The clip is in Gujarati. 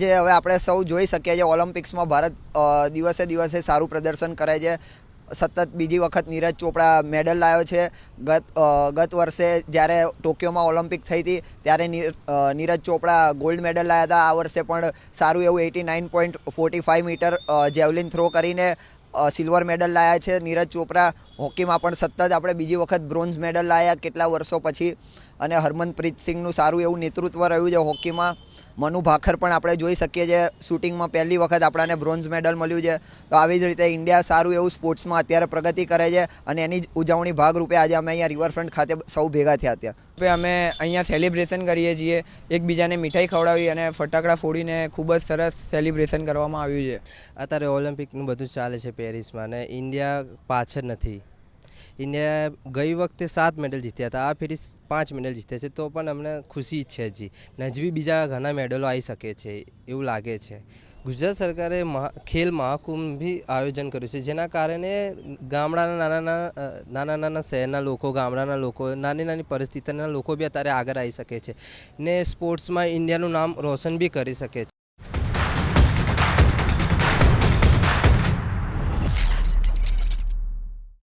આજે હવે આપણે સૌ જોઈ શકીએ છીએ ઓલિમ્પિક્સમાં ભારત દિવસે દિવસે સારું પ્રદર્શન કરે છે. સતત બીજી વખત નીરજ ચોપડા મેડલ લાવ્યો છે. ગત વર્ષે જ્યારે ટોક્યોમાં ઓલિમ્પિક થઈ હતી ત્યારે નીરજ ચોપડા ગોલ્ડ મેડલ લાવ્યા હતા. આ વર્ષે પણ સારું એવું 89.45 મીટર જેવલિન થ્રો કરીને સિલ્વર મેડલ લાવ્યા છે નીરજ ચોપરા. હોકીમાં પણ સતત આપણે બીજી વખત બ્રોન્ઝ મેડલ લાવ્યા કેટલા વર્ષો પછી. અને હરમનપ્રીત સિંહનું સારું એવું નેતૃત્વ રહ્યું છે હોકીમાં. મનુ ભાકર પણ આપણે જોઈ શકીએ છીએ શૂટિંગમાં પહેલી વખત આપણને બ્રોન્ઝ મેડલ મળ્યું છે. તો આવી જ રીતે ઇન્ડિયા સારું એવું સ્પોર્ટ્સમાં અત્યારે પ્રગતિ કરે છે અને એની જ ઉજવણી ભાગરૂપે આજે અમે અહીંયા રિવરફ્રન્ટ ખાતે સૌ ભેગા થયા હતા. અમે અહીંયા સેલિબ્રેશન કરીએ છીએ, એકબીજાને મીઠાઈ ખવડાવી અને ફટાકડા ફોડીને ખૂબ જ સરસ સેલિબ્રેશન કરવામાં આવ્યું છે. અત્યારે ઓલિમ્પિકનું બધું ચાલે છે પેરિસમાં અને ઇન્ડિયા પાછળ નથી. ઇન્ડિયા ગઈ વખતે 7 મેડલ જીત્યા હતા, આ ફેરી 5 મેડલ જીત્યા છે. તો પણ અમને ખુશી છે હજી નજવી બીજા ઘણા મેડલો આવી શકે છે એવું લાગે છે. ગુજરાત સરકારે ખેલ મહાકુંભ બી આયોજન કર્યું છે, જેના કારણે ગામડાના નાના શહેરના લોકો, ગામડાના લોકો, નાની પરિસ્થિતિના લોકો બી અત્યારે આગળ આવી શકે છે ને સ્પોર્ટ્સમાં ઇન્ડિયાનું નામ રોશન બી કરી શકે